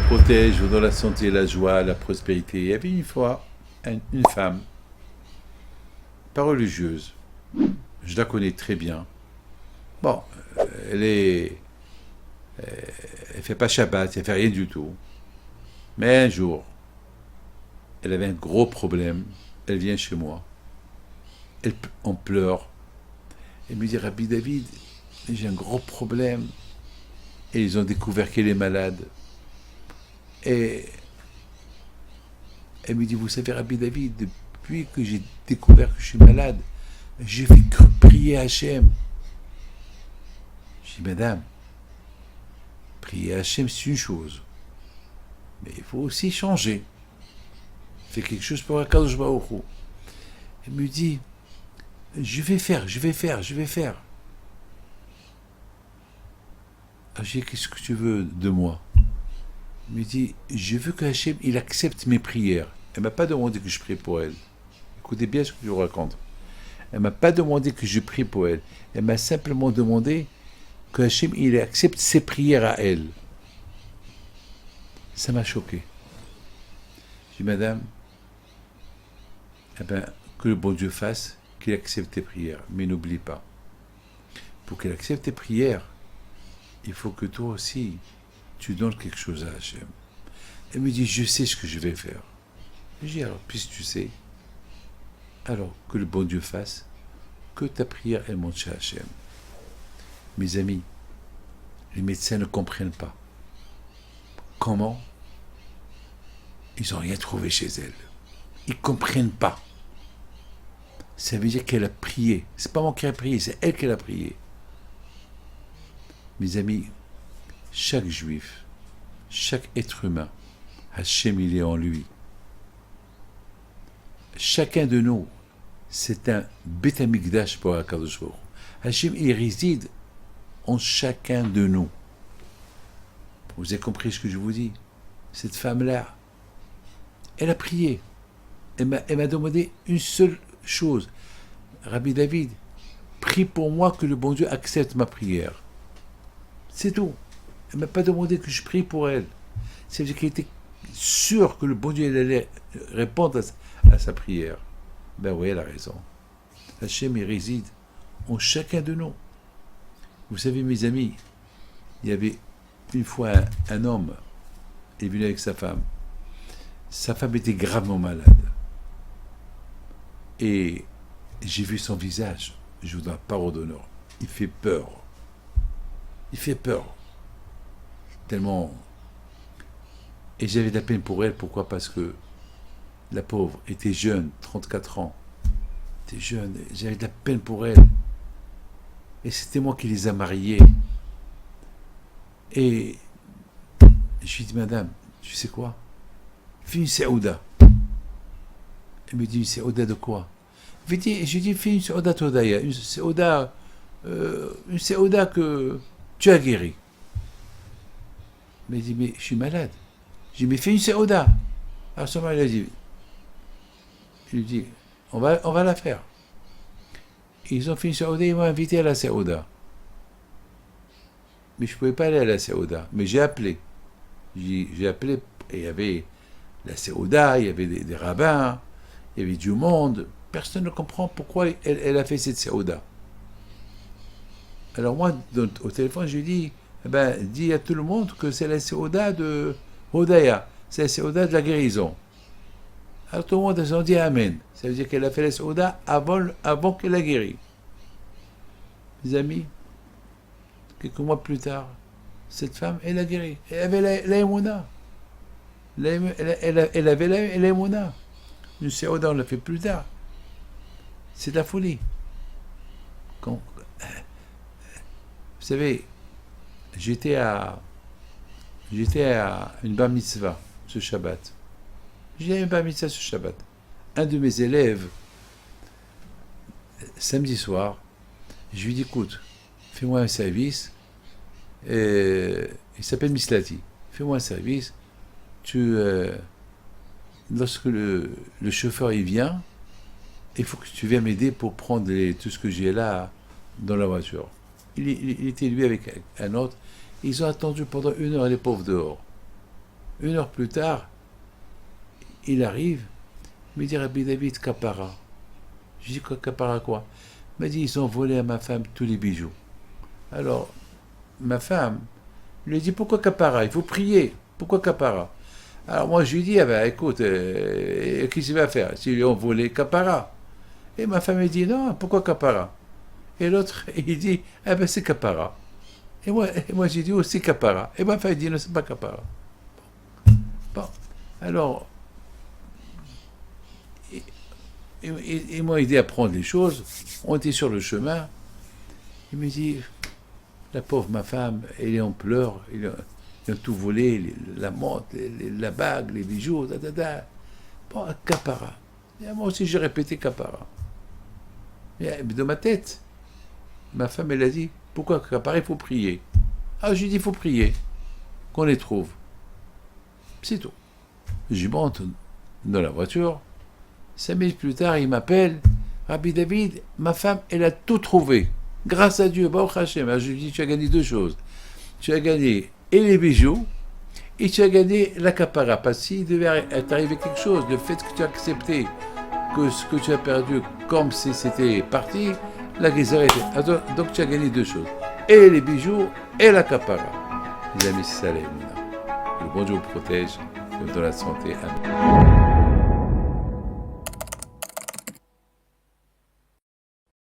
protège, dans la santé, la joie, la prospérité. Il y avait une fois une femme, pas religieuse, je la connais très bien. Bon, elle est, elle fait pas Shabbat, elle fait rien du tout. Mais un jour, elle avait un gros problème. Elle vient chez moi. On pleure. Elle me dit, Rabbi David, j'ai un gros problème. Et ils ont découvert qu'elle est malade. Et elle me dit, vous savez, Rabbi David, depuis que j'ai découvert que je suis malade, j'ai fait que prier Hachem. Je dis, madame, prier Hachem, c'est une chose. Mais il faut aussi changer. Faire quelque chose pour Akadosh Baruch Hu. Elle me dit, je vais faire. Alors, je dis, qu'est-ce que tu veux de moi? Elle me dit, je veux que Hachem, il accepte mes prières. Elle m'a pas demandé que je prie pour elle. Écoutez bien ce que je vous raconte. Elle m'a pas demandé que je prie pour elle. Elle m'a simplement demandé que Hachem, il accepte ses prières à elle. Ça m'a choqué. Je dis, madame, eh ben, que le bon Dieu fasse, qu'il accepte tes prières. Mais n'oublie pas, pour qu'il accepte tes prières, il faut que toi aussi, tu donnes quelque chose à Hachem. Elle me dit, je sais ce que je vais faire. Je dis, alors, puisque tu sais, alors que le bon Dieu fasse, que ta prière, elle monte chez Hachem. Mes amis, les médecins ne comprennent pas. Comment ils n'ont rien trouvé chez elle. Ils ne comprennent pas. Ça veut dire qu'elle a prié. C'est pas moi qui ai prié, c'est elle qui a prié. Mes amis, chaque juif, chaque être humain, Hachem, il est en lui. Chacun de nous, c'est un Beth Amikdash pour Akadosh Baruch Hu. Hachem, il réside en chacun de nous. Vous avez compris ce que je vous dis? Cette femme-là, elle a prié. Elle m'a demandé une seule chose. Rabbi David, prie pour moi que le bon Dieu accepte ma prière. C'est tout. Elle ne m'a pas demandé que je prie pour elle. C'est-à-dire qu'elle était sûre que le bon Dieu allait répondre à sa prière. Ben oui, elle a raison. Hachem, il réside en chacun de nous. Vous savez, mes amis, il y avait une fois un homme, il est venu avec sa femme. Sa femme était gravement malade. Et j'ai vu son visage, je vous donne la parole d'honneur. Il fait peur. Il fait peur. Tellement. Et j'avais de la peine pour elle. Pourquoi? Parce que la pauvre était jeune, 34 ans. Elle était jeune. J'avais de la peine pour elle. Et c'était moi qui les a mariés. Et je lui ai dit, madame, tu sais quoi? Fais une séouda. Elle me dit, une séouda de quoi? Je lui ai dit, fais une séouda todaya. Une séouda que tu as guéri. Mais il dit, mais je suis malade. Je lui ai dit, mais fais une séouda. Alors ce moment, il a dit, je lui ai dit, on va la faire. Ils ont fait une séouda, ils m'ont invité à la séouda. Mais je ne pouvais pas aller à la séouda. Mais j'ai appelé. J'ai appelé, et il y avait la séouda, il y avait des rabbins, il y avait du monde. Personne ne comprend pourquoi elle a fait cette séouda. Alors moi, au téléphone, je lui dis, eh ben, dis à tout le monde que c'est la séouda de Hodaya. C'est la séouda de la guérison. Alors tout le monde a dit Amen. Ça veut dire qu'elle a fait la séouda avant qu'elle a guéri. Mes amis, quelques mois plus tard, cette femme, elle a guéri. Elle avait la émouna. Elle avait la émouna. Une séouda, on l'a fait plus tard. C'est de la folie. Vous savez, j'étais à une bar mitzvah ce Shabbat. J'ai une bar mitzvah ce Shabbat. Un de mes élèves, samedi soir, je lui dis, écoute, fais-moi un service. Il s'appelle Mislati. Fais-moi un service. Lorsque le chauffeur il vient, il faut que tu viennes m'aider pour prendre tout ce que j'ai là dans la voiture. Il était lui avec un autre. Ils ont attendu pendant 1 heure les pauvres dehors. Une heure plus tard, il arrive, il me dit Rabbi David, Kapara. Je dis Kapara quoi? Il m'a dit ils ont volé à ma femme tous les bijoux. Alors, ma femme lui dit pourquoi Kapara? Il faut prier. Pourquoi Kapara? Alors moi je lui dis, ah ben, écoute, qu'est-ce qu'il va faire? S'ils lui ont volé Kapara. Et ma femme elle dit non, pourquoi Kapara? Et l'autre il dit, ah ben c'est Kapara. Et moi j'ai dit aussi Kapara. Et ma femme dit non, c'est pas Kapara. Bon, alors, ils m'ont aidé à prendre les choses. On était sur le chemin. Il me dit, la pauvre ma femme, elle est en pleurs. Ils ont tout volé, la montre, la bague, les bijoux, Bon, Kapara. Et moi aussi j'ai répété Kapara. Mais dans ma tête, ma femme elle a dit, pourquoi Kapara? Il faut prier. Ah, j'ai dit, il faut prier, qu'on les trouve. C'est tout. Je monte dans la voiture. 5 minutes plus tard, il m'appelle. Rabbi David, ma femme, elle a tout trouvé. Grâce à Dieu, Baruch Hashem. Alors je lui dis, tu as gagné 2 choses. Tu as gagné et les bijoux, et tu as gagné la kapara. Parce qu'il devait t'arriver quelque chose, le fait que tu as accepté que ce que tu as perdu, comme si c'était parti, la guérison était. Donc tu as gagné 2 choses. Et les bijoux, et la kapara. Les amis, c'est ça, le bon Dieu vous protège, vous donne la santé. Amen.